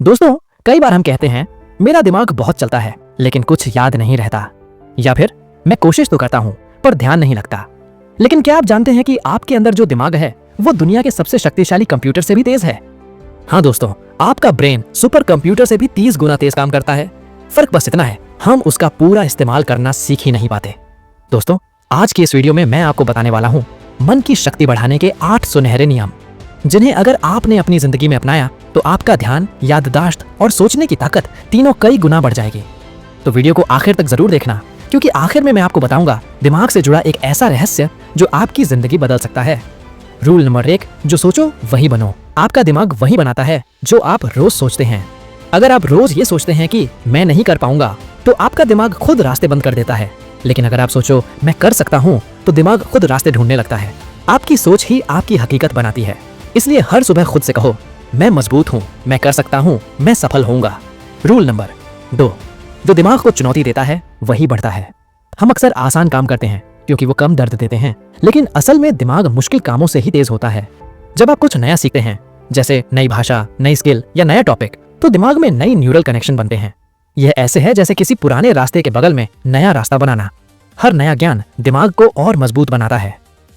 दोस्तों, कई बार हम कहते हैं मेरा दिमाग बहुत चलता है लेकिन कुछ याद नहीं रहता, या फिर मैं कोशिश तो करता हूं पर ध्यान नहीं लगता। लेकिन क्या आप जानते हैं कि आपके अंदर जो दिमाग है वो दुनिया के सबसे शक्तिशाली कंप्यूटर से भी तेज है। हाँ दोस्तों, आपका ब्रेन सुपर कंप्यूटर से भी 30 गुना तेज काम करता है। फर्क बस इतना है, हम उसका पूरा इस्तेमाल करना सीख ही नहीं पाते। दोस्तों, आज की इस वीडियो में मैं आपको बताने वाला हूँ मन की शक्ति बढ़ाने के 8 सुनहरे नियम, जिन्हें अगर आपने अपनी जिंदगी में अपनाया तो आपका ध्यान, याददाश्त और सोचने की ताकत तीनों कई गुना बढ़ जाएगी। तो वीडियो को आखिर तक जरूर देखना, क्योंकि आखिर में मैं आपको बताऊंगा दिमाग से जुड़ा एक ऐसा रहस्य जो आपकी जिंदगी बदल सकता है। रूल नंबर 1, जो सोचो वही बनो। आपका दिमाग वही बनाता है जो आप रोज सोचते हैं। अगर आप रोज ये सोचते हैं कि मैं नहीं कर पाऊंगा, तो आपका दिमाग खुद रास्ते बंद कर देता है। लेकिन अगर आप सोचो मैं कर सकता हूँ, तो दिमाग खुद रास्ते ढूंढने लगता है। आपकी सोच ही आपकी हकीकत बनाती है। इसलिए हर सुबह खुद से कहो, मैं मजबूत हूँ, मैं कर सकता हूँ, मैं सफल होऊंगा। रूल नंबर 2, जो दिमाग को चुनौती देता है वही बढ़ता है। हम अक्सर आसान काम करते हैं क्योंकि वो कम दर्द देते हैं, लेकिन असल में दिमाग मुश्किल कामों से ही तेज होता है। जब आप कुछ नया सीखते हैं, जैसे नई भाषा, नई स्किल या नया टॉपिक, तो दिमाग में नई न्यूरल कनेक्शन बनते हैं। यह ऐसे है जैसे किसी पुराने रास्ते के बगल में नया रास्ता बनाना। हर नया ज्ञान दिमाग को और मजबूत बनाता है।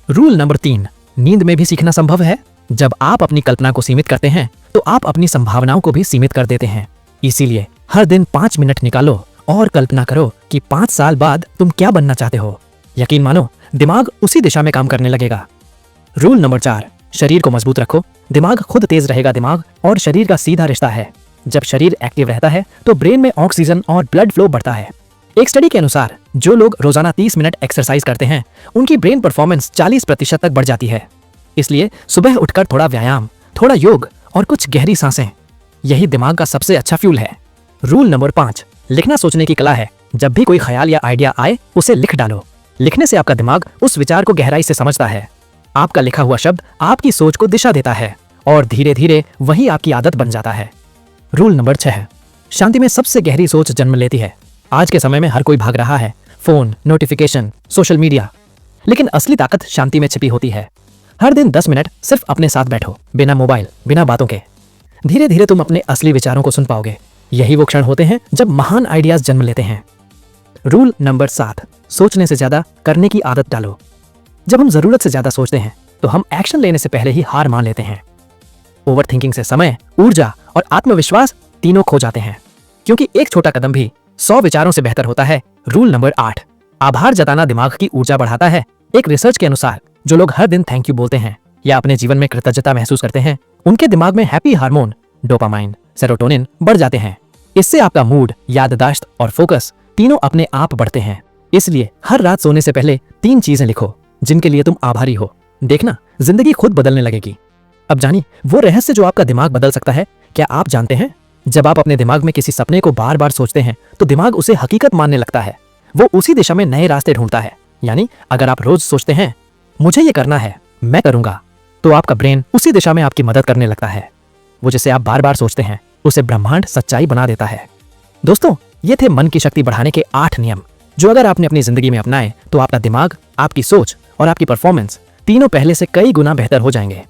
रूल नंबर 3, नींद में भी सीखना संभव है। जब आप अपनी कल्पना को सीमित करते हैं तो आप अपनी संभावनाओं को भी सीमित कर देते हैं। इसीलिए हर दिन 5 मिनट निकालो और कल्पना करो कि 5 साल बाद तुम क्या बनना चाहते हो। यकीन मानो, दिमाग उसी दिशा में काम करने लगेगा। रूल नंबर 4, शरीर को मजबूत रखो। दिमाग खुद तेज रहेगा। दिमाग और शरीर का सीधा रिश्ता है। जब शरीर एक्टिव रहता है तो ब्रेन में ऑक्सीजन और ब्लड फ्लो बढ़ता है। एक स्टडी के अनुसार जो लोग रोजाना 30 मिनट एक्सरसाइज करते हैं, उनकी ब्रेन परफॉर्मेंस 40% तक बढ़ जाती है। इसलिए सुबह उठकर थोड़ा व्यायाम, थोड़ा योग और कुछ गहरी सांसें, यही दिमाग का सबसे अच्छा फ्यूल है। रूल नंबर 5, लिखना सोचने की कला है। जब भी कोई ख्याल या आइडिया आए, उसे लिख डालो। लिखने से आपका दिमाग उस विचार को गहराई से समझता है। आपका लिखा हुआ शब्द आपकी सोच को दिशा देता है और धीरे धीरे वही आपकी आदत बन जाता है। रूल नंबर 6, शांति में सबसे गहरी सोच जन्म लेती है। आज के समय में हर कोई भाग रहा है, फोन, नोटिफिकेशन, सोशल मीडिया, लेकिन असली ताकत शांति में छिपी होती है। हर दिन 10 मिनट सिर्फ अपने साथ बैठो, बिना मोबाइल, बिना बातों के। धीरे धीरे तुम अपने असली विचारों को सुन पाओगे। यही वो क्षण होते हैं जब महान आइडियाज जन्म लेते हैं। रूल नंबर 7, सोचने से ज्यादा करने की आदत डालो। जब हम जरूरत से ज्यादा सोचते हैं तो हम एक्शन लेने से पहले ही हार मान लेते हैं। ओवर थिंकिंग से समय, ऊर्जा और आत्मविश्वास तीनों खो जाते हैं, क्योंकि एक छोटा कदम भी 100 विचारों से बेहतर होता है। रूल नंबर 8, आभार जताना दिमाग की ऊर्जा बढ़ाता है। एक रिसर्च के अनुसार जो लोग हर दिन थैंक यू बोलते हैं या अपने जीवन में कृतज्ञता महसूस करते हैं, उनके दिमाग में हैप्पी हार्मोन, डोपामाइन, सेरोटोनिन बढ़ जाते हैं। इससे आपका मूड, याददाश्त और फोकस तीनों अपने आप बढ़ते हैं। इसलिए हर रात सोने से पहले 3 चीजें लिखो जिनके लिए तुम आभारी हो। देखना, जिंदगी खुद बदलने लगेगी। अब जानिए वो रहस्य जो आपका दिमाग बदल सकता है। क्या आप जानते हैं, जब आप अपने दिमाग में किसी सपने को बार बार सोचते हैं तो दिमाग उसे हकीकत मानने लगता है। वो उसी दिशा में नए रास्ते ढूंढता है। यानी अगर आप रोज सोचते हैं मुझे ये करना है, मैं करूंगा, तो आपका ब्रेन उसी दिशा में आपकी मदद करने लगता है। वो जिसे आप बार बार सोचते हैं उसे ब्रह्मांड सच्चाई बना देता है। दोस्तों, ये थे मन की शक्ति बढ़ाने के 8 नियम, जो अगर आपने अपनी जिंदगी में अपनाए तो आपका दिमाग, आपकी सोच और आपकी परफॉर्मेंस तीनों पहले से कई गुना बेहतर हो जाएंगे।